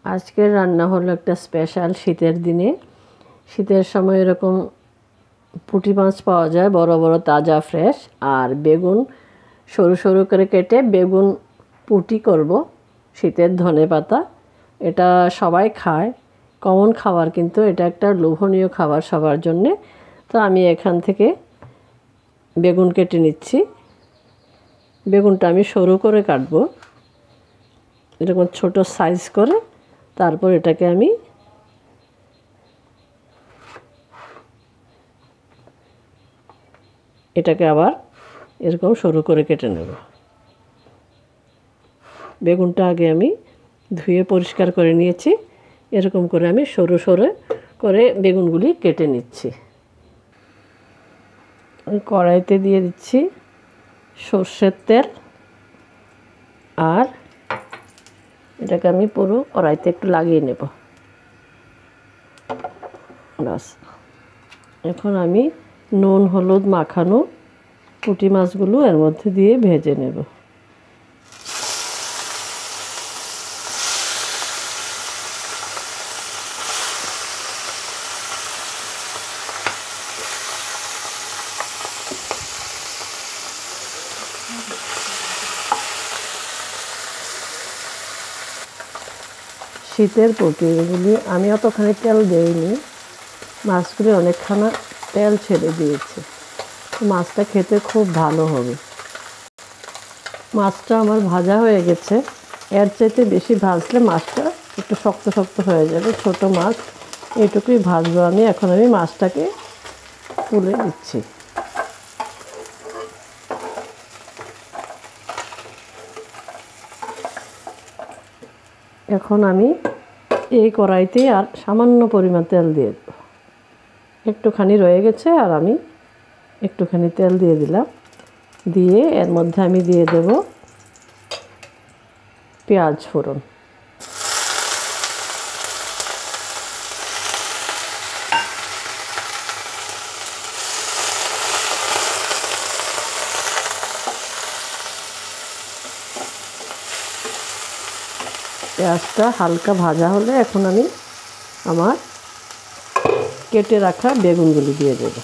আজকের রান্না হলো একটা স্পেশাল শীতের দিনে। শীতের সময় এরকম পুঁটি মাছ পাওয়া যায়, বড় বড় তাজা ফ্রেশ। আর বেগুন সরু সরু করে কেটে বেগুন পুঁটি করব। শীতের ধনেপাতা, এটা সবাই খায়, কমন খাবার, কিন্তু এটা একটা লোভনীয় খাবার সবার জন্যে। তো আমি এখান থেকে বেগুন কেটে নিচ্ছি। বেগুনটা আমি সরু করে কাটবো, এরকম ছোট সাইজ করে। তারপর এটাকে আমি আবার এরকম সরু করে কেটে নেব। বেগুনটা আগে আমি ধুয়ে পরিষ্কার করে নিয়েছি। এরকম করে আমি সরু সরু করে বেগুনগুলি কেটে নিচ্ছি। কড়াইতে দিয়ে দিচ্ছি সর্ষের তেল, আর এটাকে আমি পুরো কড়াইতে একটু লাগিয়ে নেব। বাস, এখন আমি নুন হলুদ মাখানো পুঁটি মাছগুলো এর মধ্যে দিয়ে ভেজে নেব। শীতের পুঁটিগুলি আমি অতখানি তেল দেইনি, মাছগুলি অনেকখানা তেল ছেড়ে দিয়েছে। মাছটা খেতে খুব ভালো হবে। মাছটা আমার ভাজা হয়ে গেছে। এর চাইতে বেশি ভাজলে মাছটা একটু শক্ত শক্ত হয়ে যাবে। ছোট মাছ, এইটুকুই ভাজবো আমি। এখন আমি মাছটাকে তুলে দিচ্ছি। এখন আমি এই কড়াইতে আর সামান্য পরিমাণ তেল দিয়ে দেব। একটুখানি রয়ে গেছে, আর আমি একটুখানি তেল দিয়ে দিলাম। দিয়ে এর মধ্যে আমি দিয়ে দেব পেঁয়াজ ফোড়ন। পেঁয়াজটা হালকা ভাজা হলে এখন আমি আমার কেটে রাখা বেগুনগুলি দিয়ে দেব।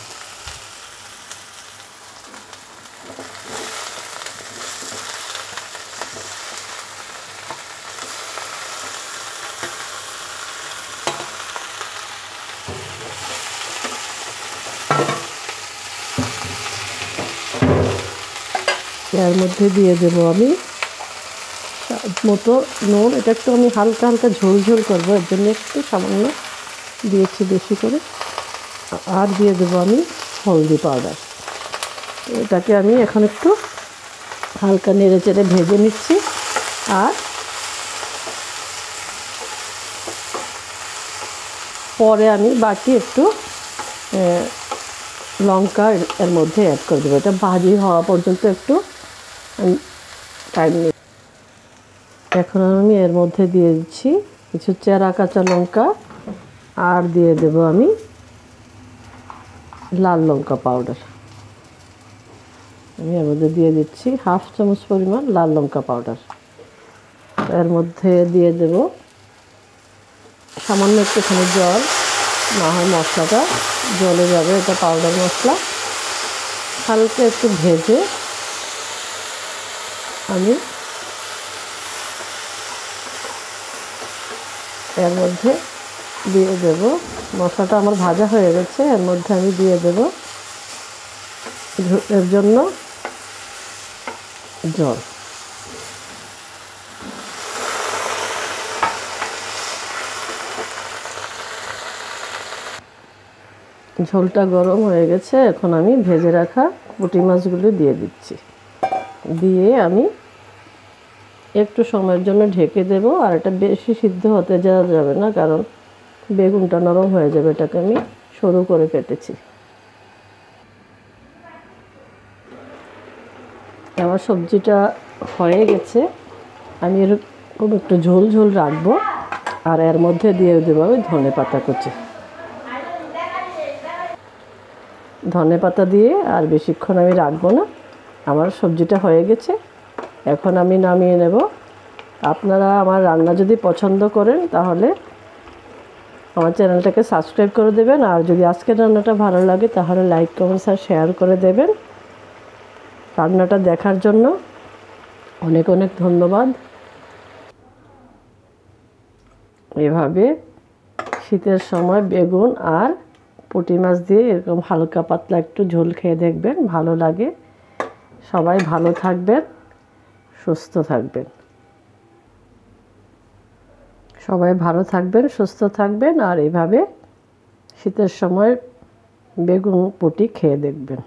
এর মধ্যে দিয়ে দেব আমি মতো নুন। এটা একটু আমি হালকা হালকা ঝোল ঝোল করবো, এর জন্য একটু সামান্য দিয়েছি বেশি করে। আর দিয়ে দেবো আমি হলদি পাউডার। এটাকে আমি এখন একটু হালকা নেড়ে চেড়ে ভেজে নিচ্ছি। আর পরে আমি বাকি একটু লঙ্কা এর মধ্যে অ্যাড করে দেবো। এটা ভাজি হওয়া পর্যন্ত একটু টাইম নিই। এখন আমি এর মধ্যে দিয়ে দিচ্ছি কিছু চেরা কাঁচা লঙ্কা, আর দিয়ে দেব আমি লাল লঙ্কা পাউডার। আমি এর মধ্যে দিয়ে দিচ্ছি হাফ চামচ পরিমাণ লাল লঙ্কা পাউডার। এর মধ্যে দিয়ে দেব সামান্য একটুখানি জল, না হয় মশলাটা জ্বলে যাবে। এটা পাউডার মশলা। হালকা একটু ভেজে আমি এর মধ্যে দিয়ে দেব। মশলাটা আমার ভাজা হয়ে গেছে, এর মধ্যে আমি দিয়ে দেব এর জন্য জল। ঝোলটা গরম হয়ে গেছে, এখন আমি ভেজে রাখা পুঁটি মাছগুলো দিয়ে দিচ্ছি। দিয়ে আমি একটু সময়ের জন্য ঢেকে দেব। আর এটা বেশি সিদ্ধ হতে দেওয়া যাবে না, কারণ বেগুনটা নরম হয়ে যাবে। এটাকে আমি সরু করে কেটেছি। আমার সবজিটা হয়ে গেছে। আমি এরকম একটু ঝোল ঝোল রাখবো। আর এর মধ্যে দিয়ে দেবো আমি ধনেপাতা কুচি। ধনেপাতা দিয়ে আর বেশিক্ষণ আমি রাখবো না। আমার সবজিটা হয়ে গেছে, এখন আমি নামিয়ে নেব। আপনারা আমার রান্না যদি পছন্দ করেন তাহলে আমার চ্যানেলটাকে সাবস্ক্রাইব করে দেবেন, আর যদি আজকের রান্নাটা ভালো লাগে তাহলে লাইক কমেন্টস আর শেয়ার করে দেবেন। রান্নাটা দেখার জন্য অনেক অনেক ধন্যবাদ। এভাবে শীতের সময় বেগুন আর পুঁটি মাছ দিয়ে এরকম হালকা পাতলা একটু ঝোল খেয়ে দেখবেন, ভালো লাগে। সবাই ভালো থাকবেন, সুস্থ থাকবেন। সবাই ভালো থাকবেন, সুস্থ থাকবেন, আর এভাবে শীতের সময় বেগুন পুঁটি খেয়ে দেখবেন।